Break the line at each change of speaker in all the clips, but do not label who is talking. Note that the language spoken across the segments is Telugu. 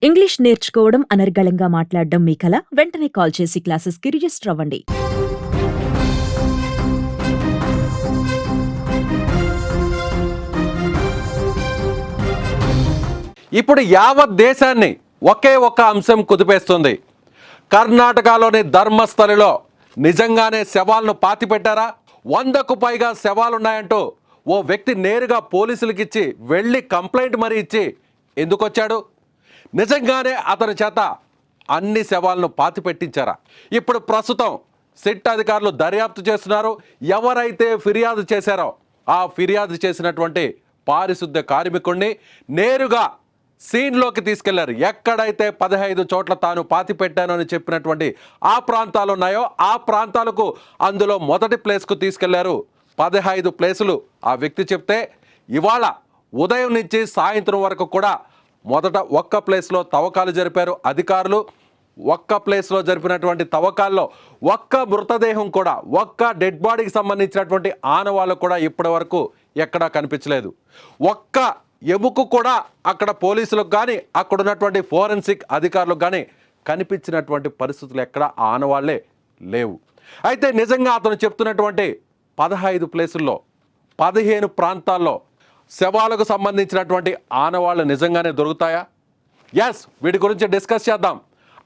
ఇంగ్లీష్ నేర్చుకోవడం అనర్గళంగా మాట్లాడడం మీ కల? వెంటనే కాల్ చేసి క్లాసెస్‌కి రిజిస్టర్ అవ్వండి.
ఇప్పుడు యావత్ దేశాన్ని ఒకే ఒక అంశం కుదిపేస్తుంది. కర్ణాటకలోని ధర్మస్థలిలో నిజంగానే శవాలను పాతిపెట్టారా? 100కు పైగా శవాలున్నాయంటూ ఓ వ్యక్తి నేరుగా పోలీసులకు ఇచ్చి వెళ్ళి కంప్లైంట్ మరీ ఇచ్చి ఎందుకు వచ్చాడు? నిజంగానే అతని చేత అన్ని శవాలను పాతిపెట్టించారా? ఇప్పుడు ప్రస్తుతం సిట్ అధికారులు దర్యాప్తు చేస్తున్నారు. ఎవరైతే ఫిర్యాదు చేశారో ఆ ఫిర్యాదు చేసినటువంటి పారిశుద్ధ్య కార్మికుడిని నేరుగా సీన్లోకి తీసుకెళ్లారు. ఎక్కడైతే 15 చోట్ల తాను పాతి పెట్టాను అని చెప్పినటువంటి ఆ ప్రాంతాలు ఉన్నాయో ఆ ప్రాంతాలకు అందులో మొదటి ప్లేస్కు తీసుకెళ్లారు. 15 ప్లేసులు ఆ వ్యక్తి చెప్తే ఇవాళ ఉదయం నుంచి సాయంత్రం వరకు కూడా మొదట ఒక్క ప్లేస్లో తవ్వకాలు జరిపారు అధికారులు. ఒక్క ప్లేస్లో జరిపినటువంటి తవ్వకాల్లో ఒక్క మృతదేహం కూడా, ఒక్క డెడ్ బాడీకి సంబంధించినటువంటి ఆనవాళ్ళు కూడా ఇప్పటి వరకు ఎక్కడా కనిపించలేదు. ఒక్క ఎముక కూడా అక్కడ పోలీసులకు కానీ అక్కడ ఉన్నటువంటి ఫోరెన్సిక్ అధికారులకు కానీ కనిపించినటువంటి పరిస్థితులు ఎక్కడ ఆనవాళ్లే లేవు. అయితే నిజంగా అతను చెప్తున్నటువంటి 15 ప్లేసుల్లో 15 ప్రాంతాల్లో శవాలకు సంబంధించినటువంటి ఆనవాళ్ళు నిజంగానే దొరుకుతాయా? ఎస్, వీటి గురించి డిస్కస్ చేద్దాం.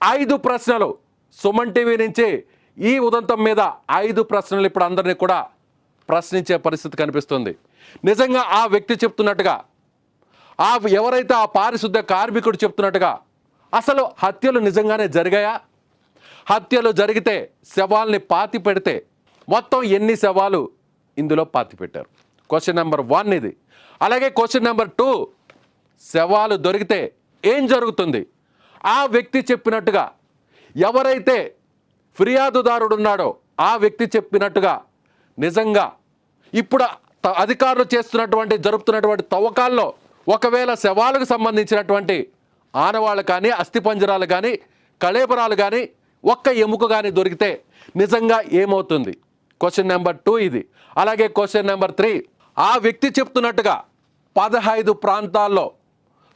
5 ప్రశ్నలు సుమన్ టీవీ నుంచి ఈ ఉదంతం మీద 5 ప్రశ్నలు ఇప్పుడు అందరినీ కూడా ప్రశ్నించే పరిస్థితి కనిపిస్తుంది. నిజంగా ఆ వ్యక్తి చెప్తున్నట్టుగా, ఎవరైతే ఆ పారిశుద్ధ్య కార్మికుడు చెప్తున్నట్టుగా అసలు హత్యలు నిజంగానే జరిగాయా? హత్యలు జరిగితే శవాల్ని పాతి పెడితే మొత్తం ఎన్ని శవాలు ఇందులో పాతి పెట్టారు? క్వశ్చన్ నెంబర్ 1 ఇది. అలాగే క్వశ్చన్ నెంబర్ 2, శవాలు దొరికితే ఏం జరుగుతుంది? ఆ వ్యక్తి చెప్పినట్టుగా ఎవరైతే ఫిర్యాదుదారుడు ఉన్నాడో ఆ వ్యక్తి చెప్పినట్టుగా నిజంగా ఇప్పుడు అధికారులు జరుపుతున్నటువంటి తవ్వకాల్లో ఒకవేళ శవాలకు సంబంధించినటువంటి ఆనవాళ్ళు కానీ, అస్థిపంజరాలు కానీ, కళేబరాలు కానీ, ఒక్క ఎముక కానీ దొరికితే నిజంగా ఏమవుతుంది? క్వశ్చన్ నెంబర్ 2 ఇది. అలాగే క్వశ్చన్ నెంబర్ 3, ఆ వ్యక్తి చెప్తున్నట్టుగా 15 ప్రాంతాల్లో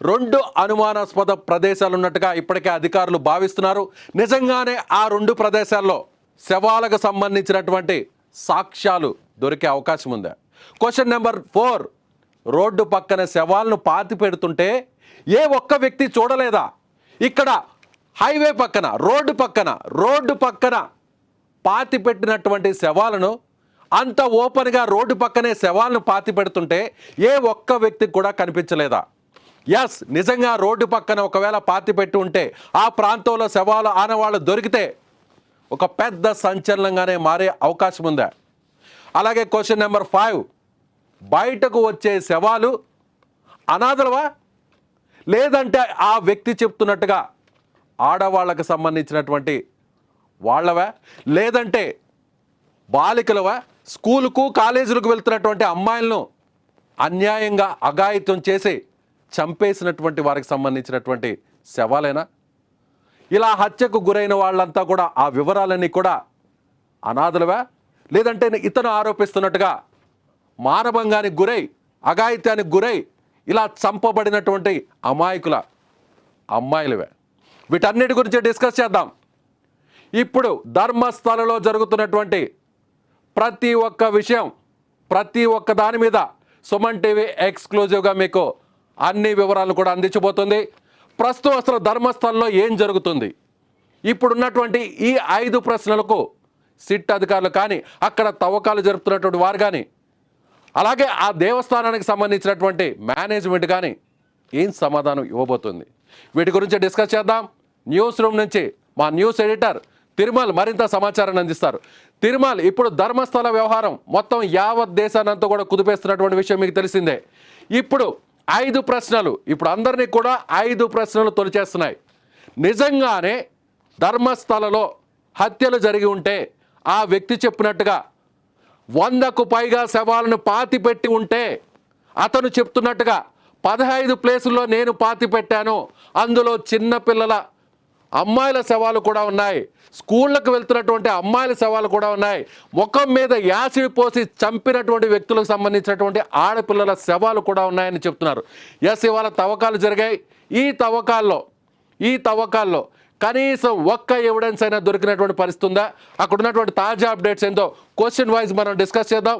2 అనుమానాస్పద ప్రదేశాలు ఉన్నట్టుగా ఇప్పటికే అధికారులు భావిస్తున్నారు. నిజంగానే ఆ 2 ప్రదేశాల్లో శవాలకు సంబంధించినటువంటి సాక్ష్యాలు దొరికే అవకాశం ఉందా? క్వశ్చన్ నెంబర్ 4, రోడ్డు పక్కన శవాలను పాతి పెడుతుంటే ఏ ఒక్క వ్యక్తి చూడలేదా? ఇక్కడ హైవే పక్కన, రోడ్డు పక్కన పాతి పెట్టినటువంటి శవాలను అంత ఓపెన్గా రోడ్డు పక్కనే శవాలను పాతి పెడుతుంటే ఏ ఒక్క వ్యక్తికి కూడా కనిపించలేదా? ఎస్, నిజంగా రోడ్డు పక్కన ఒకవేళ పాతి పెట్టి ఉంటే ఆ ప్రాంతంలో శవాలు ఆనవాళ్ళు దొరికితే ఒక పెద్ద సంచలనంగానే మారే అవకాశం ఉందా? అలాగే క్వశ్చన్ నెంబర్ 5, బయటకు వచ్చే శవాలు అనాథలవా, లేదంటే ఆ వ్యక్తి చెప్తున్నట్టుగా ఆడవాళ్ళకు సంబంధించినటువంటి వాళ్ళవా, లేదంటే బాలికలవా, స్కూలుకు కాలేజీలకు వెళ్తున్నటువంటి అమ్మాయిలను అన్యాయంగా అఘాయిత్యం చేసి చంపేసినటువంటి వారికి సంబంధించినటువంటి శవాలేనా? ఇలా హత్యకు గురైన వాళ్ళంతా కూడా ఆ వివరాలన్నీ కూడా అనాథలవా, లేదంటే ఇతను ఆరోపిస్తున్నట్టుగా మానభంగానికి గురై, అఘాయిత్యానికి గురై ఇలా చంపబడినటువంటి అమాయకుల అమ్మాయిలవే? వీటన్నిటి గురించి డిస్కస్ చేద్దాం. ఇప్పుడు ధర్మస్థలలో జరుగుతున్నటువంటి ప్రతి ఒక్క విషయం, ప్రతి ఒక్క దాని మీద సుమన్ టీవీ ఎక్స్క్లూజివ్గా మీకు అన్ని వివరాలు కూడా అందించబోతుంది. ప్రస్తుతం అసలు ధర్మస్థలంలో ఏం జరుగుతుంది? ఇప్పుడున్నటువంటి ఈ 5 ప్రశ్నలకు సిట్ అధికారులు కానీ, అక్కడ తవ్వకాలు జరుపుతున్నటువంటి వారు కానీ, అలాగే ఆ దేవస్థానానికి సంబంధించినటువంటి మేనేజ్మెంట్ కానీ ఏం సమాధానం ఇవ్వబోతుంది? వీటి గురించి డిస్కస్ చేద్దాం. న్యూస్ రూమ్ నుంచి మా న్యూస్ ఎడిటర్ తిరుమల్ మరింత సమాచారాన్ని అందిస్తారు. తిరుమల్, ఇప్పుడు ధర్మస్థల వ్యవహారం మొత్తం యావత్ దేశానంతా కూడా కుదిపేస్తున్నటువంటి విషయం మీకు తెలిసిందే. ఇప్పుడు 5 ప్రశ్నలు, ఇప్పుడు అందరినీ కూడా 5 ప్రశ్నలు తొలిచేస్తున్నాయి. నిజంగానే ధర్మస్థలలో హత్యలు జరిగి ఉంటే ఆ వ్యక్తి చెప్పినట్టుగా 100కు పైగా శవాలను పాతి పెట్టి ఉంటే అతను చెప్తున్నట్టుగా 15 ప్లేసుల్లో నేను పాతి పెట్టాను, అందులో చిన్నపిల్లల అమ్మాయిల శవాలు కూడా ఉన్నాయి, స్కూళ్ళకు వెళ్తున్నటువంటి అమ్మాయిల శవాలు కూడా ఉన్నాయి, ముఖం మీద యాసిడ్ పోసి చంపినటువంటి వ్యక్తులకు సంబంధించినటువంటి ఆడపిల్లల శవాలు కూడా ఉన్నాయని చెప్తున్నారు. ఎస్, ఇవాళ తవ్వకాలు జరిగాయి. ఈ తవ్వకాల్లో ఈ తవ్వకాల్లో కనీసం ఒక్క ఎవిడెన్స్ అయినా దొరికినటువంటి పరిస్థితి ఉందా? అక్కడ ఉన్నటువంటి తాజా అప్డేట్స్ ఏందో క్వశ్చన్ వైజ్ మనం డిస్కస్ చేద్దాం.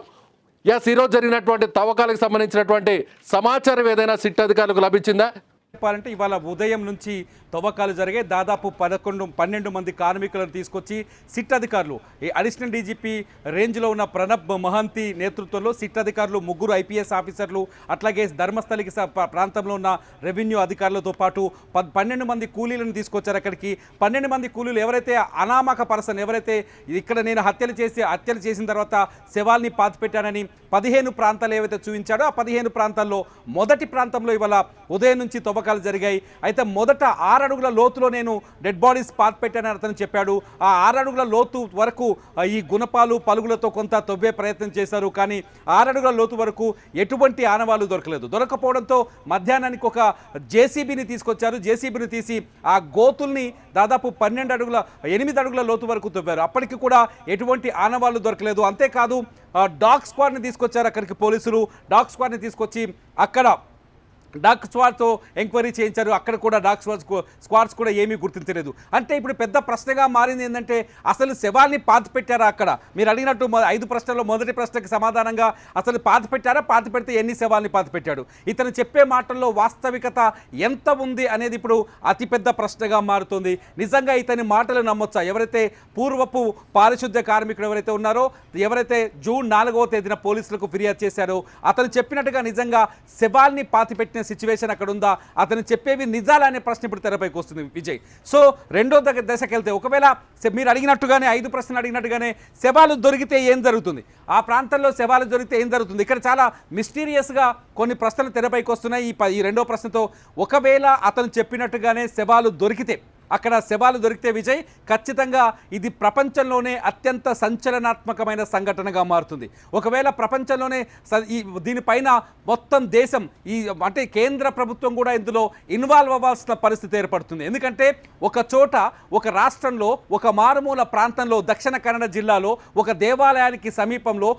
ఈరోజు జరిగినటువంటి తవ్వకాలకు సంబంధించినటువంటి సమాచారం ఏదైనా సిట్ అధికారులకు లభించిందా?
చెప్పాలంటే ఇవాళ ఉదయం నుంచి తవ్వకాలు జరిగాయి. దాదాపు 12 మంది కార్మికులను తీసుకొచ్చి సిట్ అధికారులు, ఈ అడిషనల్ డీజీపీ రేంజ్లో ఉన్న ప్రణబ్ మహంతి నేతృత్వంలో సిట్ అధికారులు, 3 ఐపీఎస్ ఆఫీసర్లు, అట్లాగే ధర్మస్థలికి ప్రాంతంలో ఉన్న రెవెన్యూ అధికారులతో పాటు 12 మంది కూలీలను తీసుకొచ్చారు అక్కడికి. 12 మంది కూలీలు ఎవరైతే అనామక పర్సన్, ఎవరైతే ఇక్కడ నేను హత్యలు చేసిన తర్వాత శవాల్ని పాతిపెట్టానని 15 ప్రాంతాలు ఏవైతే చూపించాడో ఆ 15 ప్రాంతాల్లో మొదటి ప్రాంతంలో ఇవాళ ఉదయం నుంచి తవ్వకాలు జరిగాయి. అయితే మొదట 6 అడుగుల లోతులో నేను డెడ్ బాడీస్ పాతిపెట్టానని అతను చెప్పాడు. ఆ 6 అడుగుల లోతు వరకు ఈ గుణపాలు పలుగులతో కొంత తవ్వే ప్రయత్నం చేశారు. కానీ 6 అడుగుల లోతు వరకు ఎటువంటి ఆనవాళ్లు దొరకకపోవడంతో మధ్యాహ్నానికి ఒక జేసీబీని తీసుకొచ్చారు. జేసీబీని తీసి ఆ గోతుల్ని దాదాపు 8 అడుగుల లోతు వరకు తవ్వారు. అప్పటికి కూడా ఎటువంటి ఆనవాళ్లు దొరకలేదు. అంతేకాదు డాగ్ స్క్వాడ్ని తీసుకొచ్చారు అక్కడికి పోలీసులు. డాగ్ స్క్వాడ్ని తీసుకొచ్చి అక్కడ డాగ్ స్క్వాడ్తో ఎంక్వైరీ చేయించారు. అక్కడ కూడా డాగ్ స్క్వాడ్స్ కూడా ఏమీ గుర్తించలేదు. అంటే ఇప్పుడు పెద్ద ప్రశ్నగా మారింది ఏంటంటే అసలు శవాల్ని పాతిపెట్టారా? అక్కడ మీరు అడిగినట్టు 5 ప్రశ్నల్లో మొదటి ప్రశ్నకి సమాధానంగా అసలు పాతిపెట్టారా, పాతిపెడితే ఎన్ని శవాల్ని పాతిపెట్టాడు? ఇతను చెప్పే మాటల్లో వాస్తవికత ఎంత ఉంది అనేది ఇప్పుడు అతిపెద్ద ప్రశ్నగా మారుతుంది. నిజంగా ఇతని మాటలు నమ్మొచ్చా? ఎవరైతే పూర్వపు పారిశుద్ధ్య కార్మికుడు ఎవరైతే ఉన్నారో, ఎవరైతే జూన్ 4వ తేదీన పోలీసులకు ఫిర్యాదు చేశారో, అతను చెప్పినట్టుగా నిజంగా శవాల్ని పాతిపెట్టిన సిచ్యువేషన్ అక్కడ ఉందా? అతను చెప్పేవి నిజాలా అనే ప్రశ్న ఇప్పుడు తెరపైకి వస్తుంది విజయ్. సో రెండో దశకి వెళ్తే, ఒకవేళ మీరు అడిగినట్టుగానే 5 ప్రశ్నలు అడిగినట్టుగానే శవాలు దొరికితే ఏం జరుగుతుంది? ఆ ప్రాంతంలో శవాలు దొరికితే ఏం జరుగుతుంది? ఇక్కడ చాలా మిస్టీరియస్గా కొన్ని ప్రశ్నలు తెరపైకి వస్తున్నాయి ఈ రెండో ప్రశ్నతో. ఒకవేళ అతను చెప్పినట్టుగానే శవాలు దొరికితే, అక్కడ శవాలు దొరికితే విజయ్, ఖచ్చితంగా ఇది ప్రపంచంలోనే అత్యంత సంచలనాత్మకమైన సంఘటనగా మారుతుంది. ఒకవేళ ప్రపంచంలోనే దీనిపైన మొత్తం దేశం, అంటే కేంద్ర ప్రభుత్వం కూడా ఇందులో ఇన్వాల్వ్ అవ్వాల్సిన పరిస్థితి ఏర్పడుతుంది. ఎందుకంటే ఒక చోట, ఒక రాష్ట్రంలో, ఒక మారుమూల ప్రాంతంలో, దక్షిణ కన్నడ జిల్లాలో ఒక దేవాలయానికి సమీపంలో,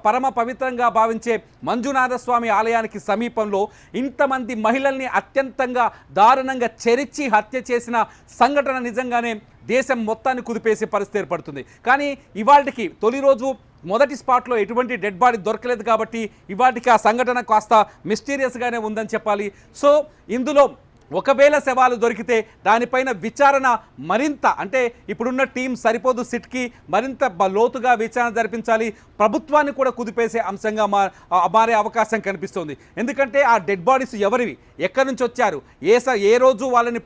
పరమ పవిత్రంగా భావించే మంజునాథ స్వామి ఆలయానికి సమీపంలో ఇంతమంది మహిళల్ని అత్యంతంగా దారుణంగా చెరిచి హత్య చేసిన సంఘటన నిజంగానే దేశం మొత్తాన్ని కుదిపేసే పరిస్థితి ఏర్పడుతుంది. కానీ ఇవాళకి తొలి రోజు మొదటి స్పాట్లో ఎటువంటి డెడ్ బాడీ దొరకలేదు కాబట్టి ఇవాళకి ఆ సంఘటన కాస్త మిస్టీరియస్గానే ఉందని చెప్పాలి. సో ఇందులో ఒకవేళ శవాలు దొరికితే దానిపైన విచారణ మరింత, అంటే ఇప్పుడున్న టీం సరిపోదు, సిట్కి మరింత లోతుగా విచారణ జరిపించాలి. ప్రభుత్వాన్ని కూడా కుదిపేసే అంశంగా మారే అవకాశం కనిపిస్తుంది. ఎందుకంటే ఆ డెడ్ బాడీస్ ఎవరివి, ఎక్కడి నుంచి వచ్చారు, ఏ రోజు వాళ్ళని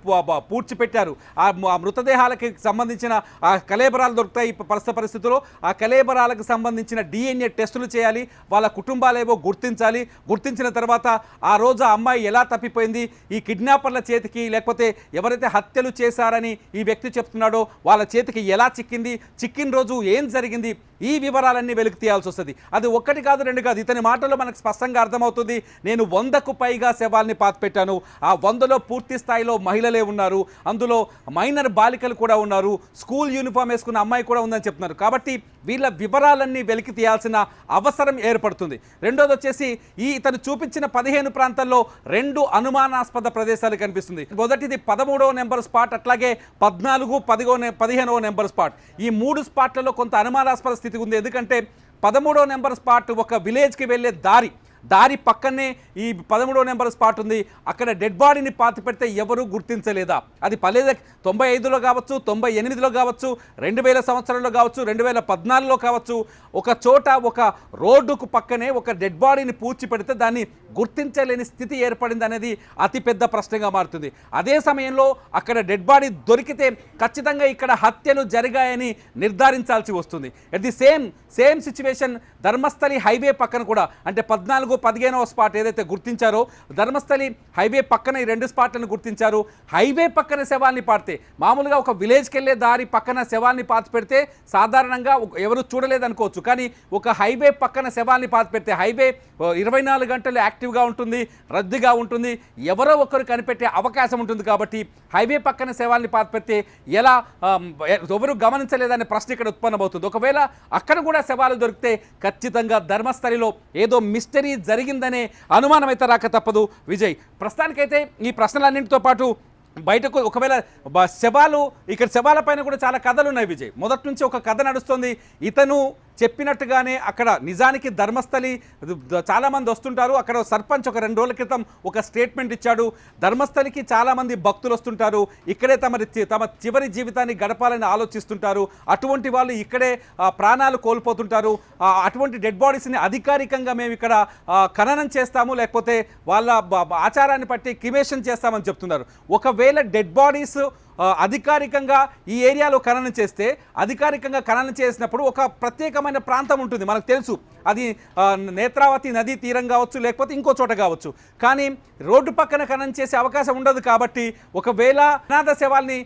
పూడ్చిపెట్టారు, ఆ మృతదేహాలకి సంబంధించిన ఆ కళేబరాలు దొరుకుతాయి ప్రస్తుత పరిస్థితుల్లో. ఆ కళేబరాలకు సంబంధించిన DNA టెస్టులు చేయాలి, వాళ్ళ కుటుంబాలేవో గుర్తించాలి. గుర్తించిన తర్వాత ఆ రోజు ఆ అమ్మాయి ఎలా తప్పిపోయింది, ఈ కిడ్నాపర్ల చేతికి, లేకపోతే ఎవరైతే హత్యలు చేశారని ఈ వ్యక్తి చెప్తున్నాడో వాళ్ళ చేతికి ఎలా చిక్కింది, చిక్కిన రోజు ఏం జరిగింది, ఈ వివరాలన్నీ వెలికి తీయాల్సి వస్తుంది. అది 1 కాదు 2 కాదు. ఇతని మాటల్లో మనకు స్పష్టంగా అర్థమవుతుంది. నేను 100కు పైగా శవాల్ని పాతిపెట్టాను. ఆ 100లో పూర్తి స్థాయిలో మహిళలే ఉన్నారు, అందులో మైనర్ బాలికలు కూడా ఉన్నారు, స్కూల్ యూనిఫామ్ వేసుకున్న అమ్మాయి కూడా ఉందని చెప్తున్నారు. కాబట్టి వీళ్ళ వివరాలన్నీ వెలికి తీయాల్సిన అవసరం ఏర్పడుతుంది. రెండోది వచ్చేసి ఇతను చూపించిన 15 ప్రాంతాల్లో 2 అనుమానాస్పద ప్రదేశాలు కనిపిస్తుంది. మొదటిది 13వ నెంబర్ స్పాట్, అట్లాగే 14, 15వ నెంబర్ స్పాట్. ఈ 3 స్పాట్లలో కొంత అనుమానాస్పద స్థితి ఉంది. ఎందుకంటే 13వ నెంబర్ స్పాట్ ఒక విలేజ్కి వెళ్ళే దారి పక్కనే ఈ 13వ నెంబర్ స్పాట్ ఉంది. అక్కడ డెడ్ బాడీని పాతి పెడితే ఎవరు గుర్తించలేదా? అది 95లో కావచ్చు, 98లో కావచ్చు, 2000 సంవత్సరంలో కావచ్చు, 2014లో కావచ్చు, ఒక చోట ఒక రోడ్డుకు పక్కనే ఒక డెడ్ బాడీని పూడ్చి పెడితే దాన్ని గుర్తించలేని స్థితి ఏర్పడింది అనేది అతిపెద్ద ప్రశ్నగా మారుతుంది. అదే సమయంలో అక్కడ డెడ్ బాడీ దొరికితే ఖచ్చితంగా ఇక్కడ హత్యలు జరిగాయని నిర్ధారించాల్సి వస్తుంది. At the same situation Dharmasthali highway పక్కన కూడా, అంటే 14, 15వ స్పాట్ ఏదైతే గుర్తించారో, ధర్మస్థలి హైవే పక్కన ఈ 2 స్పాట్లను గుర్తించారు. హైవే పక్కన శవాల్ని పాడితే, మామూలుగా ఒక విలేజ్కి వెళ్ళే దారి పక్కన శవాల్ని పాతి పెడితే సాధారణంగా ఎవరు చూడలేదనుకోవచ్చు. కానీ ఒక హైవే పక్కన శవాల్ని పాతి పెడితే, హైవే 24 గంటలు యాక్టివ్గా ఉంటుంది, రద్దీగా ఉంటుంది, ఎవరో ఒకరు కనిపెట్టే అవకాశం ఉంటుంది. కాబట్టి హైవే పక్కన శవాల్ని పాతి పెడితే ఎవరు గమనించలేదనే ప్రశ్న ఇక్కడ ఉత్పన్నమవుతుంది. ఒకవేళ అక్కడ కూడా శవాలు దొరికితే ఖచ్చితంగా ధర్మస్థలిలో ఏదో మిస్టరీ జరిగిందనే అనుమానం అయితే రాక తప్పదు విజయ్. ప్రస్తుతానికైతే ఈ ప్రశ్నలన్నింటితో పాటు బయటకు ఒకవేళ శవాలు ఇక్కడ శవాల పైన కూడా చాలా కథలు ఉన్నాయి విజయ్. మొదటి నుంచి ఒక కథ నడుస్తుంది. ఇతను చెప్పినట్టుగానే అక్కడ నిజానికి ధర్మస్థలి చాలామంది వస్తుంటారు. అక్కడ సర్పంచ్ ఒక 2 రోజుల క్రితం ఒక స్టేట్మెంట్ ఇచ్చాడు. ధర్మస్థలికి చాలామంది భక్తులు వస్తుంటారు, ఇక్కడే తమ చివరి జీవితాన్ని గడపాలని ఆలోచిస్తుంటారు. అటువంటి వాళ్ళు ఇక్కడే ప్రాణాలు కోల్పోతుంటారు. అటువంటి డెడ్ బాడీస్ని అధికారికంగా మేము ఇక్కడ ఖననం చేస్తాము, లేకపోతే వాళ్ళ ఆచారాన్ని బట్టి క్రిమేషన్ చేస్తామని చెప్తున్నారు. ఒకవేళ డెడ్ బాడీస్ అధికారికంగా ఈ ఏరియాలో ఖననం చేస్తే, అధికారికంగా ఖననం చేసినప్పుడు ఒక ప్రత్యేకమైన ప్రాంతం ఉంటుంది, మనకు తెలుసు. అది నేత్రావతి నదీ తీరం కావచ్చు, లేకపోతే ఇంకో చోట కావచ్చు. కానీ రోడ్డు పక్కన ఖననం చేసే అవకాశం ఉండదు. కాబట్టి ఒకవేళ అనాథ శవాల్ని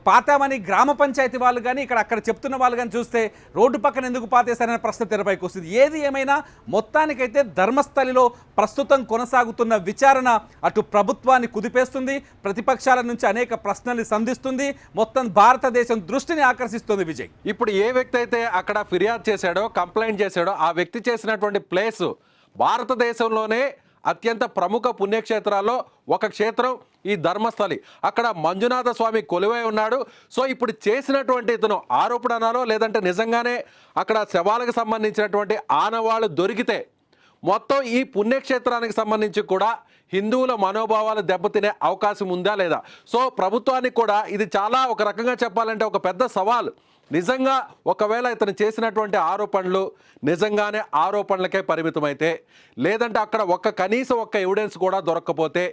పాతామని గ్రామ పంచాయతీ వాళ్ళు కానీ అక్కడ చెప్తున్న వాళ్ళు కానీ చూస్తే రోడ్డు పక్కన ఎందుకు పాతేశారనే ప్రశ్న తెరపైకి వస్తుంది. ఏది ఏమైనా మొత్తానికైతే ధర్మస్థలిలో ప్రస్తుతం కొనసాగుతున్న విచారణ అటు ప్రభుత్వాన్ని కుదిపేస్తుంది, ప్రతిపక్షాల నుంచి అనేక ప్రశ్నలు సంధిస్తుంది, మొత్తం భారతదేశం దృష్టిని ఆకర్షిస్తుంది విజయ్.
ఇప్పుడు ఏ వ్యక్తి అయితే అక్కడ ఫిర్యాదు చేశాడో, కంప్లైంట్ చేశాడో, ఆ వ్యక్తి చేసినటువంటి ప్లేస్ భారతదేశంలోనే అత్యంత ప్రముఖ పుణ్యక్షేత్రాల్లో ఒక క్షేత్రం ఈ ధర్మస్థలి. అక్కడ మంజునాథ స్వామి కొలువై ఉన్నాడు. సో ఇప్పుడు చేసినటువంటి ఇతను ఆరోపణ అనాలో లేదంటే నిజంగానే అక్కడ శవాలకు సంబంధించినటువంటి ఆనవాళ్ళు దొరికితే మొత్తం ఈ పుణ్యక్షేత్రానికి సంబంధించి కూడా హిందువుల మనోభావాలు దెబ్బతినే అవకాశం ఉందా లేదా? సో ప్రభుత్వానికి కూడా ఇది చాలా ఒక రకంగా చెప్పాలంటే ఒక పెద్ద సవాల్. నిజంగా ఒకవేళ ఇతను చేసినటువంటి ఆరోపణలు నిజంగానే ఆరోపణలకే పరిమితమైతే, లేదంటే అక్కడ కనీసం ఒక్క ఎవిడెన్స్ కూడా దొరకకపోతే,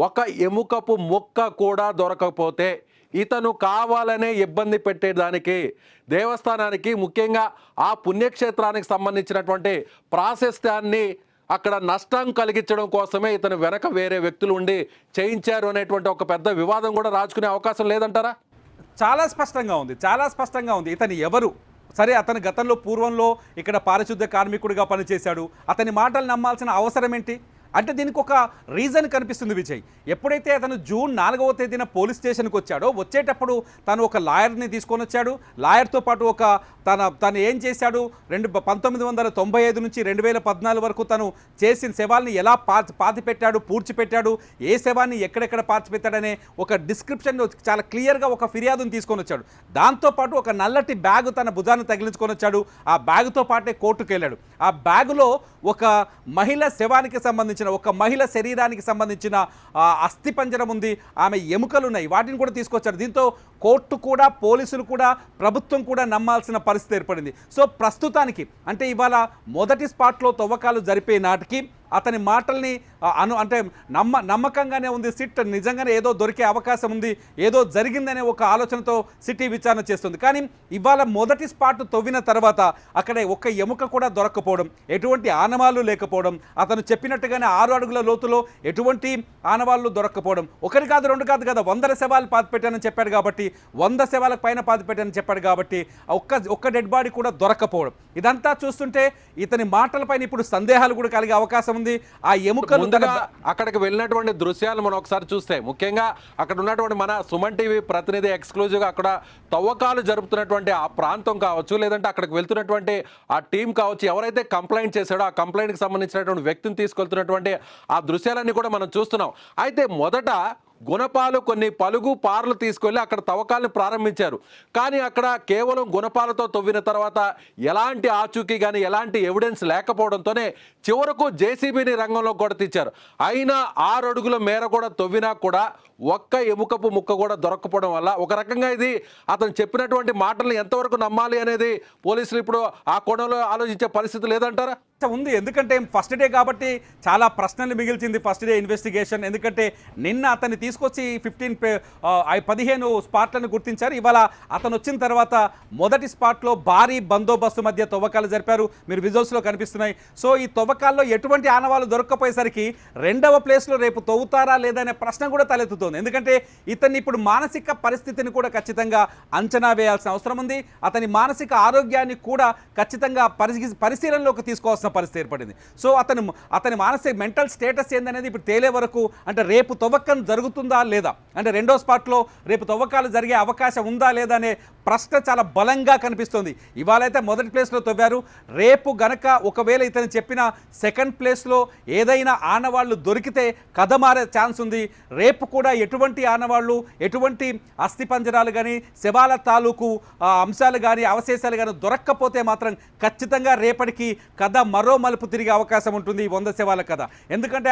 ఒక ఎముకపు ముక్క కూడా దొరకకపోతే, ఇతను కావాలనే ఇబ్బంది పెట్టేదానికి దేవస్థానానికి, ముఖ్యంగా ఆ పుణ్యక్షేత్రానికి సంబంధించినటువంటి ప్రాశస్త్యాన్ని అక్కడ నష్టం కలిగించడం కోసమే ఇతను వెనక వేరే వ్యక్తులు ఉండి చేయించారు అనేటువంటి ఒక పెద్ద వివాదం కూడా రాజుకునే అవకాశం లేదంటారా?
చాలా స్పష్టంగా ఉంది ఇతను ఎవరు. సరే, అతను గతంలో పూర్వంలో ఇక్కడ పారిశుద్ధ్య కార్మికుడిగా పనిచేశాడు. అతని మాటలు నమ్మాల్సిన అవసరం ఏంటి అంటే దీనికి ఒక రీజన్ కనిపిస్తుంది విజయ్. ఎప్పుడైతే అతను జూన్ 4వ తేదీన పోలీస్ స్టేషన్కి వచ్చాడో, వచ్చేటప్పుడు తను ఒక లాయర్ని తీసుకొని వచ్చాడు. లాయర్తో పాటు తను ఏం చేశాడు, 1995 నుంచి 2014 వరకు తను చేసిన శవాల్ని ఎలా పాతిపెట్టాడు, పూడ్చిపెట్టాడు, ఏ శవాన్ని ఎక్కడెక్కడ పాతిపెట్టాడనే ఒక డిస్క్రిప్షన్ చాలా క్లియర్గా ఒక ఫిర్యాదును తీసుకొని వచ్చాడు. దాంతోపాటు ఒక నల్లటి బ్యాగు తన భుజాన్ని తగిలించుకొని వచ్చాడు. ఆ బ్యాగుతో పాటే కోర్టుకు వెళ్ళాడు. ఆ బ్యాగులో ఒక మహిళ శవానికి సంబంధించిన, ఒక మహిళ శరీరానికి సంబంధించిన అస్థిపంజరం ఉంది, ఆమె ఎముకలు ఉన్నాయి, వాటిని కూడా తీసుకొచ్చారు. దీంతో కోర్టు కూడా, పోలీసులు కూడా, ప్రభుత్వం కూడా నమ్మాల్సిన పరిస్థితి ఏర్పడింది. సో ప్రస్తుతానికి అంటే ఇవాళ మొదటి స్పాట్లో తవ్వకాలు జరిపే నాటికి అతని మాటల్ని అంటే నమ్మకంగానే ఉంది సిట్. నిజంగానే ఏదో దొరికే అవకాశం ఉంది, ఏదో జరిగిందనే ఒక ఆలోచనతో సిటీ విచారణ చేస్తుంది. కానీ ఇవాళ మొదటి స్పాట్ తవ్విన తర్వాత అక్కడ ఒక్క ఎముక కూడా దొరక్కపోవడం, ఎటువంటి ఆనవాళ్ళు లేకపోవడం, అతను చెప్పినట్టుగానే 6 అడుగుల లోతులో ఎటువంటి ఆనవాళ్ళు దొరక్కపోవడం, ఒకటి కాదు 2 కాదు కదా, 100 శవాలు పాతిపెట్టానని చెప్పాడు కాబట్టి, 100 శవాలకు పైన పాతిపెట్టానని చెప్పాడు కాబట్టి ఒక్క డెడ్ బాడీ కూడా దొరక్కపోవడం, ఇదంతా చూస్తుంటే ఇతని మాటలపైన ఇప్పుడు సందేహాలు కూడా కలిగే అవకాశం ఉంది. ఆ ఎముకలు
అక్కడికి వెళ్ళినటువంటి దృశ్యాలు మనం ఒకసారి చూస్తే, ముఖ్యంగా అక్కడ ఉన్నటువంటి మన సుమన్ టీవీ ప్రతినిధి ఎక్స్క్లూజివ్గా అక్కడ తవ్వకాలు జరుపుతున్నటువంటి ఆ ప్రాంతం కావచ్చు, లేదంటే అక్కడికి వెళ్తున్నటువంటి ఆ టీం కావచ్చు, ఎవరైతే కంప్లైంట్ చేశాడో ఆ కంప్లైంట్కి సంబంధించినటువంటి వ్యక్తిని తీసుకెళ్తున్నటువంటి ఆ దృశ్యాలన్నీ కూడా మనం చూస్తున్నాం. అయితే మొదట గుణపాలు కొన్ని పలుగు పార్లు తీసుకెళ్ళి అక్కడ తవ్వకాలను ప్రారంభించారు. కానీ అక్కడ కేవలం గుణపాలతో తవ్విన తర్వాత ఎలాంటి ఆచూకీ కానీ ఎలాంటి ఎవిడెన్స్ లేకపోవడంతోనే చివరకు జేసీబీని రంగంలో కూడా తెచ్చారు. అయినా 6 అడుగుల మేర కూడా తవ్వినా కూడా ఒక్క ఎముకపు ముక్క కూడా దొరక్కపోవడం వల్ల ఒక రకంగా ఇది అతను చెప్పినటువంటి మాటలను ఎంతవరకు నమ్మాలి అనేది పోలీసులు ఇప్పుడు ఆ కోణంలో ఆలోచించే పరిస్థితి లేదంటారా?
ఉంది. ఎందుకంటే ఫస్ట్ డే కాబట్టి చాలా ప్రశ్నలు మిగిల్చింది ఫస్ట్ డే ఇన్వెస్టిగేషన్. ఎందుకంటే నిన్న అతన్ని తీసుకొచ్చి 15 స్పాట్లను గుర్తించారు. ఇవాళ అతను వచ్చిన తర్వాత మొదటి స్పాట్లో భారీ బందోబస్తు మధ్య తవ్వకాలు జరిపారు. మీరు విజువల్స్లో కనిపిస్తున్నాయి. సో ఈ తవ్వకాల్లో ఎటువంటి ఆనవాళ్ళు దొరక్కపోయేసరికి 2వ ప్లేస్లో రేపు తవ్వుతారా లేదా అనే ప్రశ్న కూడా తలెత్తుతుంది. ఎందుకంటే ఇతన్ని ఇప్పుడు మానసిక పరిస్థితిని కూడా ఖచ్చితంగా అంచనా వేయాల్సిన అవసరం ఉంది. అతని మానసిక ఆరోగ్యాన్ని కూడా ఖచ్చితంగా పరిశీలనలోకి తీసుకోవాల్సిన చేయాల్సిన పరిస్థితి ఏర్పడింది. సో అతని మానసిక మెంటల్ స్టేటస్ ఏందనేది ఇప్పుడు తేలే వరకు, అంటే రేపు తవ్వకం జరుగుతుందా లేదా, అంటే రెండో స్పాట్లో రేపు తవ్వకాలు జరిగే అవకాశం ఉందా లేదా అనే ప్రశ్న చాలా బలంగా కనిపిస్తుంది. ఇవాళైతే మొదటి ప్లేస్లో తవ్వారు. రేపు గనక ఒకవేళ ఇతను చెప్పిన సెకండ్ ప్లేస్లో ఏదైనా ఆనవాళ్ళు దొరికితే కథ మారే ఛాన్స్ ఉంది. రేపు కూడా ఎటువంటి ఆనవాళ్ళు, ఎటువంటి అస్థిపంజరాలు కానీ, శవాల తాలూకు అంశాలు కానీ, అవశేషాలు కానీ దొరక్కపోతే మాత్రం ఖచ్చితంగా రేపటికి కథ మరో మలుపు తిరిగే అవకాశం ఉంటుంది ఈ 100 శవాల కథ. ఎందుకంటే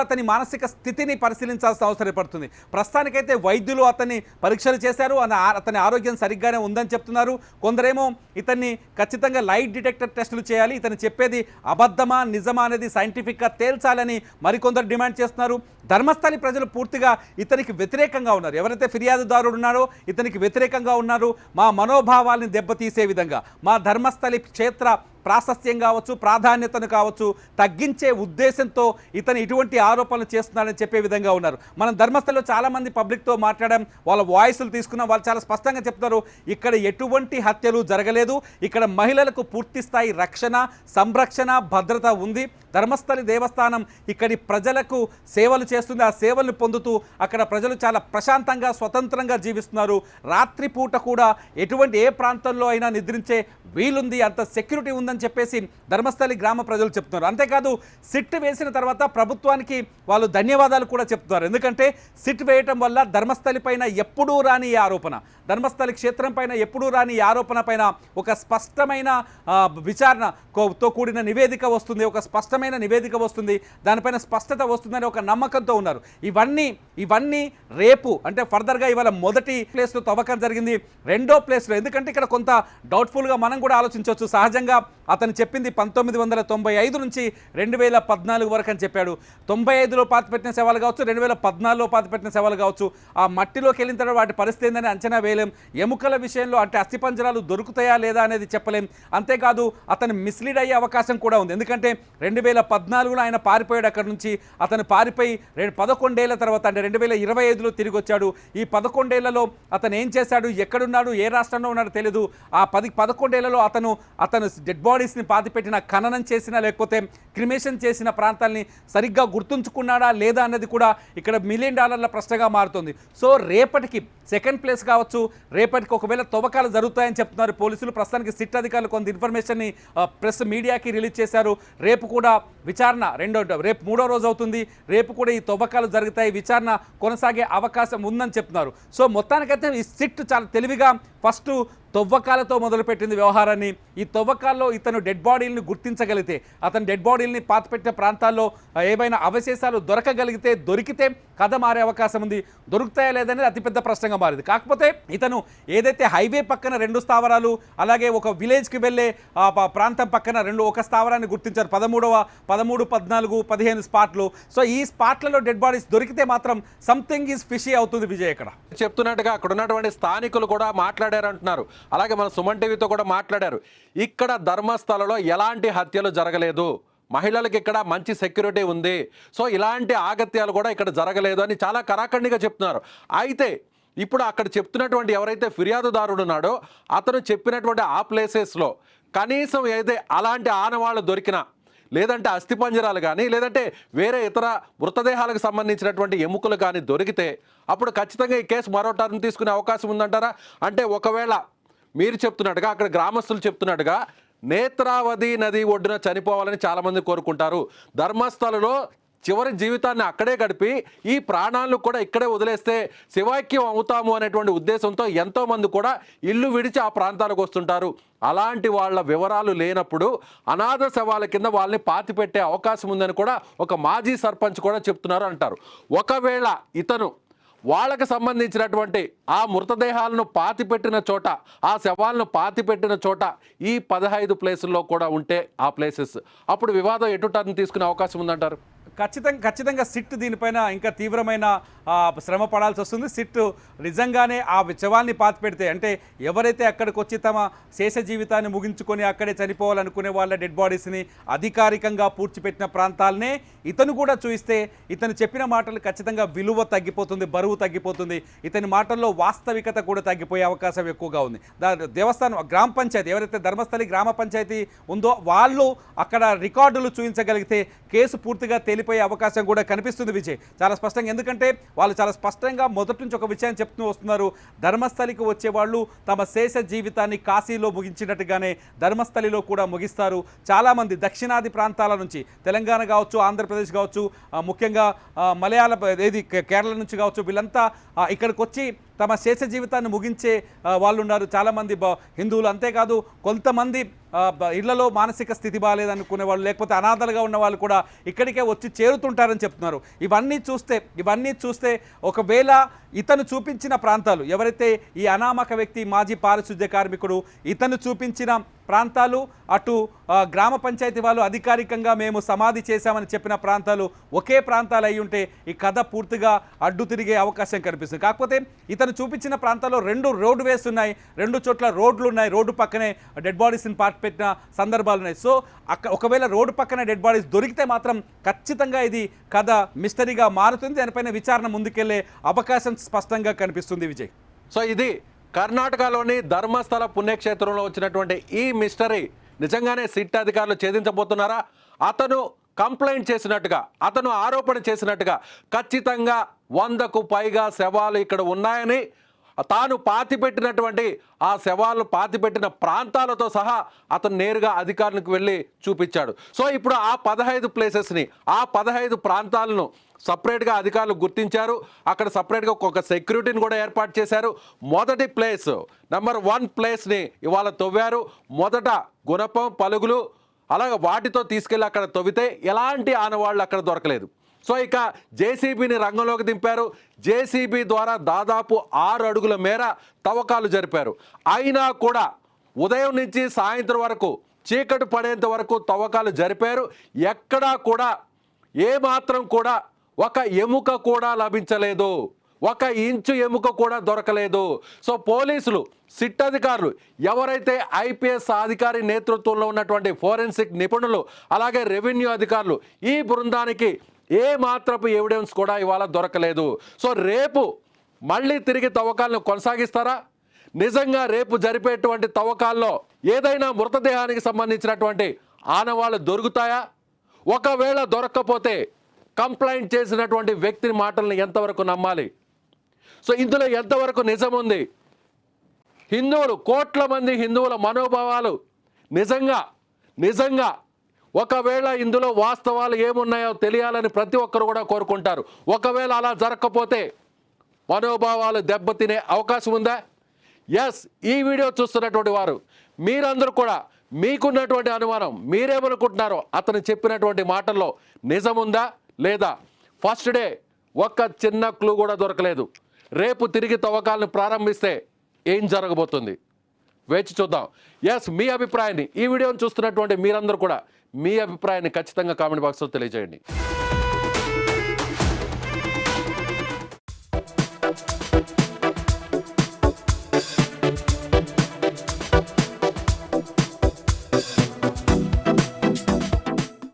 అతని మానసిక స్థితిని పరిశీలించాల్సిన అవసరం పడుతుంది. ప్రస్తుతానికైతే వైద్యులు అతన్ని పరీక్షలు చేశారు, అతని ఆరోగ్యం సరిగ్గానే ఉందని చెప్తున్నారు. కొందరేమో ఇతన్ని ఖచ్చితంగా లైట్ డిటెక్టర్ టెస్టులు చేయాలి, ఇతను చెప్పేది అబద్ధమా నిజమా అనేది సైంటిఫిక్గా తేల్చాలని మరికొందరు డిమాండ్ చేస్తున్నారు. ధర్మస్థలి ప్రజలు పూర్తిగా ఇతనికి వ్యతిరేకంగా ఉన్నారు. ఎవరైతే ఫిర్యాదుదారుడు ఉన్నారో ఇతనికి వ్యతిరేకంగా ఉన్నారు. మా మనోభావాల్ని దెబ్బతీసే విధంగా, మా ధర్మస్థలి క్షేత్ర ప్రాశస్త్యం కావచ్చు, ప్రాధాన్యతను కావచ్చు తగ్గించే ఉద్దేశంతో ఇతను ఇటువంటి ఆరోపణలు చేస్తున్నారని చెప్పే విధంగా ఉన్నారు. మనం ధర్మస్థలిలో చాలామంది పబ్లిక్తో మాట్లాడాం, వాళ్ళ వాయిస్లు తీసుకున్నాం. వాళ్ళు చాలా స్పష్టంగా చెప్తారు, ఇక్కడ ఎటువంటి హత్యలు జరగలేదు, ఇక్కడ మహిళలకు పూర్తి స్థాయి రక్షణ, సంరక్షణ, భద్రత ఉంది. ధర్మస్థలి దేవస్థానం ఇక్కడి ప్రజలకు సేవలు చేస్తుంది. ఆ సేవలను పొందుతూ అక్కడ ప్రజలు చాలా ప్రశాంతంగా, స్వతంత్రంగా జీవిస్తున్నారు. రాత్రిపూట కూడా ఏ ప్రాంతంలో అయినా నిద్రించే వీలుంది, అంత సెక్యూరిటీ ఉందని చెప్పేసి ధర్మస్థలి గ్రామ ప్రజలు చెప్తున్నారు. అంతేకాదు సిట్ వేసిన తర్వాత ప్రభుత్వానికి వాళ్ళు ధన్యవాదాలు కూడా చెప్తున్నారు. ఎందుకంటే సిట్ వేయటం వల్ల ధర్మస్థలి పైన ఎప్పుడూ రాని ఈ ఆరోపణ, ధర్మస్థలి క్షేత్రం పైన ఎప్పుడూ రాని ఈ ఆరోపణ పైన ఒక స్పష్టమైన విచారణతో కూడిన నివేదిక వస్తుంది, ఒక స్పష్టమైన నివేదిక వస్తుంది, దానిపైన స్పష్టత వస్తుందని ఒక నమ్మకంతో ఉన్నారు. ఇవన్నీ రేపు, అంటే ఫర్దర్గా ఇవాళ మొదటి ప్లేస్లో తవ్వకం జరిగింది. రెండో ప్లేస్లో, ఎందుకంటే ఇక్కడ కొంత డౌట్ఫుల్గా మనం కూడా ఆలోచించవచ్చు. సహజంగా అతను చెప్పింది 1995 నుంచి 2014 వరకు అని చెప్పాడు. 95లో పాతిపెట్టిన శవాలు కావచ్చు, 2014లో పాతిపెట్టిన శవాలు కావచ్చు. ఆ మట్టిలోకి వెళ్ళిన తర్వాత వాటి పరిస్థితి ఏందని అంచనా వేయలేం. ఎముకల విషయంలో అంటే అస్థిపంజరాలు దొరుకుతాయా లేదా అనేది చెప్పలేం. అంతేకాదు అతను మిస్లీడ్ అయ్యే అవకాశం కూడా ఉంది. ఎందుకంటే 2014లో ఆయన పారిపోయాడు అక్కడి నుంచి. అతను పారిపోయి 11 ఏళ్ల తర్వాత, అంటే 2025లో తిరిగి వచ్చాడు. ఈ 11 ఏళ్లలో అతను ఏం చేశాడు, ఎక్కడున్నాడు, ఏ రాష్ట్రంలో ఉన్నాడో తెలియదు. ఆ 11 ఏళ్లలో అతను డెడ్ బాడీస్ని పాతిపెట్టిన, ఖననం చేసిన, లేకపోతే క్రిమేషన్ చేసిన ప్రాంతాలని సరిగ్గా గుర్తుంచుకున్నాడా లేదా అన్నది కూడా ఇక్కడ $1 మిలియన్ ప్రశ్నగా మారుతుంది. సో రేపటికి సెకండ్ ప్లేస్ కావచ్చు, రేపటికి ఒకవేళ తవ్వకాలు జరుగుతాయని చెప్తున్నారు పోలీసులు. ప్రస్తుతానికి సిట్ అధికారులు కొంత ఇన్ఫర్మేషన్ని ప్రెస్ మీడియాకి రిలీజ్ చేశారు. రేపు కూడా విచారణ రేపు 3వ రోజు అవుతుంది. రేపు కూడా ఈ తవ్వకాలు జరుగుతాయి, విచారణ కొనసాగే అవకాశం ఉందని చెప్తున్నారు. సో మొత్తానికైతే ఈ సిట్ చాలా తెలివిగా ఫస్ట్ తవ్వకాలతో మొదలుపెట్టింది వ్యవహారాన్ని. ఈ తవ్వకాల్లో ఇతను డెడ్ బాడీలను గుర్తించగలిగితే, అతను డెడ్ బాడీలని పాతిపెట్టిన ప్రాంతాల్లో ఏవైనా అవశేషాలు దొరికితే కథ మారే అవకాశం ఉంది. దొరుకుతాయా లేదనేది అతిపెద్ద ప్రశ్నగా మారింది. కాకపోతే ఇతను ఏదైతే హైవే పక్కన 2 స్థావరాలు, అలాగే ఒక విలేజ్కి వెళ్ళే ప్రాంతం పక్కన ఒక స్థావరాన్ని గుర్తించారు. 13, 14, 15 స్పాట్లు. సో ఈ స్పాట్లలో డెడ్ బాడీస్ దొరికితే మాత్రం సంథింగ్ ఈజ్ ఫిషీ అవుతుంది విజయ్. ఇక్కడ
చెప్తున్నట్టుగా అక్కడ ఉన్నటువంటి స్థానికులు కూడా మాట్లాడారు అంటున్నారు. అలాగే మన సుమన్ టీవీతో కూడా మాట్లాడారు. ఇక్కడ ధర్మస్థలలో ఎలాంటి హత్యలు జరగలేదు, మహిళలకు ఇక్కడ మంచి సెక్యూరిటీ ఉంది, సో ఇలాంటి ఆగత్యాలు కూడా ఇక్కడ జరగలేదు అని చాలా కరాఖండిగా చెప్తున్నారు. అయితే ఇప్పుడు అక్కడ చెప్తున్నటువంటి ఎవరైతే ఫిర్యాదుదారుడు ఉన్నాడో అతను చెప్పినటువంటి ఆ ప్లేసెస్లో కనీసం ఏదైతే అలాంటి ఆనవాళ్ళు దొరికినా, లేదంటే అస్థిపంజరాలు కానీ, లేదంటే వేరే ఇతర మృతదేహాలకు సంబంధించినటువంటి ఎముకలు కానీ దొరికితే అప్పుడు ఖచ్చితంగా ఈ కేసు మరో టర్న్ తీసుకునే అవకాశం ఉందంటారా? అంటే ఒకవేళ మీరు చెప్తున్నట్టుగా, అక్కడ గ్రామస్తులు చెప్తున్నట్టుగా నేత్రావతి నది ఒడ్డున చనిపోవాలని చాలామంది కోరుకుంటారు. ధర్మస్థలలో చివరి జీవితాన్ని అక్కడే గడిపి ఈ ప్రాణాలను కూడా ఇక్కడే వదిలేస్తే శివాక్యం అవుతాము అనేటువంటి ఉద్దేశంతో ఎంతోమంది కూడా ఇల్లు విడిచి ఆ ప్రాంతాలకు వస్తుంటారు. అలాంటి వాళ్ళ వివరాలు లేనప్పుడు అనాథ శవాల కింద వాళ్ళని పాతిపెట్టే అవకాశం ఉందని కూడా ఒక మాజీ సర్పంచ్ కూడా చెప్తున్నారు అంటారు. ఒకవేళ ఇతను వాళ్ళకు సంబంధించినటువంటి ఆ మృతదేహాలను పాతిపెట్టిన చోట, ఆ శవాలను పాతిపెట్టిన చోట ఈ 15 ప్లేసుల్లో కూడా ఉంటే ఆ ప్లేసెస్, అప్పుడు వివాదం ఎటు టర్న్ తీసుకునే అవకాశం ఉందంటారు?
ఖచ్చితంగా సిట్ దీనిపైన ఇంకా తీవ్రమైన శ్రమ పడాల్సి వస్తుంది. సిట్ నిజంగానే ఆ శవాల్ని పాతి పెడితే, అంటే ఎవరైతే అక్కడికి వచ్చి తమ శేష జీవితాన్ని ముగించుకొని అక్కడే చనిపోవాలనుకునే వాళ్ళ డెడ్ బాడీస్ని అధికారికంగా పూడ్చిపెట్టిన ప్రాంతాలనే ఇతను కూడా చూయిస్తే ఇతను చెప్పిన మాటలు ఖచ్చితంగా విలువ తగ్గిపోతుంది, బరువు తగ్గిపోతుంది, ఇతని మాటల్లో వాస్తవికత కూడా తగ్గిపోయే అవకాశం ఎక్కువగా ఉంది. దేవస్థానం గ్రామ పంచాయతీ ఎవరైతే ధర్మస్థలి గ్రామ పంచాయతీ ఉందో వాళ్ళు అక్కడ రికార్డులు చూపించగలిగితే కేసు పూర్తిగా తేలిపోయే అవకాశం కూడా కనిపిస్తుంది విజయ్, చాలా స్పష్టంగా. ఎందుకంటే వాళ్ళు చాలా స్పష్టంగా మొదటి నుంచి ఒక విషయాన్ని చెప్తూ వస్తున్నారు. ధర్మస్థలికి వచ్చేవాళ్ళు తమ శేష జీవితాన్ని కాశీలో ముగించినట్టుగానే ధర్మస్థలిలో కూడా ముగిస్తారు. చాలామంది దక్షిణాది ప్రాంతాల నుంచి, తెలంగాణ కావచ్చు, ఆంధ్రప్రదేశ్ కావచ్చు, ముఖ్యంగా మలయాళ కేరళ నుంచి కావచ్చు, వీళ్ళంతా ఇక్కడికి వచ్చి తమ శేష జీవితాన్ని ముగించే వాళ్ళు ఉన్నారు. చాలామంది హిందువులు, అంతేకాదు కొంతమంది ఇళ్లలో మానసిక స్థితి బాగాలేదనుకునే వాళ్ళు, లేకపోతే అనాథలుగా ఉన్న వాళ్ళు కూడా ఇక్కడికే వచ్చి చేరుతుంటారని చెప్తున్నారు. ఇవన్నీ చూస్తే ఒకవేళ ఇతను చూపించిన ప్రాంతాలు, ఎవరైతే ఈ అనామక వ్యక్తి మాజీ పారిశుద్ధ్య కార్మికుడు ఇతను చూపించిన ప్రాంతాలు, అటు గ్రామ పంచాయతీ వాళ్ళు అధికారికంగా మేము సమాధి చేశామని చెప్పిన ప్రాంతాలు ఒకే ప్రాంతాలు అయి ఉంటే ఈ కథ పూర్తిగా అడ్డు తిరిగే అవకాశం కనిపిస్తుంది. కాకపోతే ఇతను చూపించిన ప్రాంతాల్లో 2 రోడ్ వేస్ ఉన్నాయి, 2 చోట్ల రోడ్లు ఉన్నాయి, రోడ్డు పక్కనే డెడ్ బాడీస్ని పాతి పెట్టిన సందర్భాలు ఉన్నాయి. సో ఒకవేళ రోడ్డు పక్కన డెడ్ బాడీస్ దొరికితే మాత్రం ఖచ్చితంగా ఇది కథ మిస్టరీగా మారుతుంది, దానిపైన విచారణ ముందుకెళ్లే అవకాశం స్పష్టంగా కనిపిస్తుంది విజయ్.
సో ఇది కర్ణాటకలోని ధర్మస్థల పుణ్యక్షేత్రంలో వచ్చినటువంటి ఈ మిస్టరీ నిజంగానే సిట్ అధికారులు ఛేదించబోతున్నారా? అతను కంప్లైంట్ చేసినట్టుగా, అతను ఆరోపణ చేసినట్టుగా ఖచ్చితంగా 100కు పైగా శవాలు ఇక్కడ ఉన్నాయని, తాను పాతిపెట్టినటువంటి ఆ శవాలు పాతిపెట్టిన ప్రాంతాలతో సహా అతను నేరుగా అధికారులకు వెళ్ళి చూపించాడు. సో ఇప్పుడు ఆ 15 ప్లేసెస్ని, ఆ 15 ప్రాంతాలను సపరేట్గా అధికారులు గుర్తించారు. అక్కడ సపరేట్గా ఒక సెక్యూరిటీని కూడా ఏర్పాటు చేశారు. మొదటి ప్లేస్, నెంబర్ 1 ప్లేస్ని ఇవాళ తవ్వారు. మొదట గుణపం, పలుగులు, అలాగే వాటితో తీసుకెళ్ళి అక్కడ తవ్వితే ఎలాంటి ఆనవాళ్ళు అక్కడ దొరకలేదు. సో ఇక జేసీబీని రంగంలోకి దింపారు. జేసీబీ ద్వారా దాదాపు 6 అడుగుల మేర తవ్వకాలు జరిపారు. అయినా కూడా ఉదయం నుంచి సాయంత్రం వరకు, చీకటి పడేంత వరకు తవ్వకాలు జరిపారు. ఎక్కడా కూడా ఏమాత్రం కూడా ఒక ఎముక కూడా లభించలేదు, 1 ఇంచు ఎముక కూడా దొరకలేదు. సో పోలీసులు, సిట్ అధికారులు, ఎవరైతే ఐపీఎస్ అధికారి నేతృత్వంలో ఉన్నటువంటి ఫోరెన్సిక్ నిపుణులు, అలాగే రెవెన్యూ అధికారులు, ఈ బృందానికి ఏ మాత్రపు ఎవిడెన్స్ కూడా ఇవాళ దొరకలేదు. సో రేపు మళ్ళీ తిరిగి తవ్వకాలను కొనసాగిస్తారా? నిజంగా రేపు జరిపేటువంటి తవ్వకాల్లో ఏదైనా మృతదేహానికి సంబంధించినటువంటి ఆనవాళ్ళు దొరుకుతాయా? ఒకవేళ దొరక్కపోతే కంప్లైంట్ చేసినటువంటి వ్యక్తిని మాటలను ఎంతవరకు నమ్మాలి? సో ఇందులో ఎంతవరకు నిజం ఉంది? హిందువులు, కోట్ల మంది హిందువుల మనోభావాలు నిజంగా ఒకవేళ ఇందులో వాస్తవాలు ఏమున్నాయో తెలియాలని ప్రతి ఒక్కరు కూడా కోరుకుంటారు. ఒకవేళ అలా జరగకపోతే మనోభావాలు దెబ్బతినే అవకాశం ఉందా? ఎస్, ఈ వీడియో చూస్తున్నటువంటి వారు మీరందరూ కూడా మీకున్నటువంటి అనుమానం, మీరేమనుకుంటున్నారో అతను చెప్పినటువంటి మాటల్లో నిజముందా లేదా? ఫస్ట్ డే ఒక్క చిన్న క్లూ కూడా దొరకలేదు. రేపు తిరిగి తవ్వకాలను ప్రారంభిస్తే ఏం జరగబోతుంది వేచి చూద్దాం. ఎస్, మీ అభిప్రాయాన్ని, ఈ వీడియోని చూస్తున్నటువంటి మీరందరూ కూడా మీ అభిప్రాయాన్ని ఖచ్చితంగా కామెంట్ బాక్స్లో తెలియజేయండి.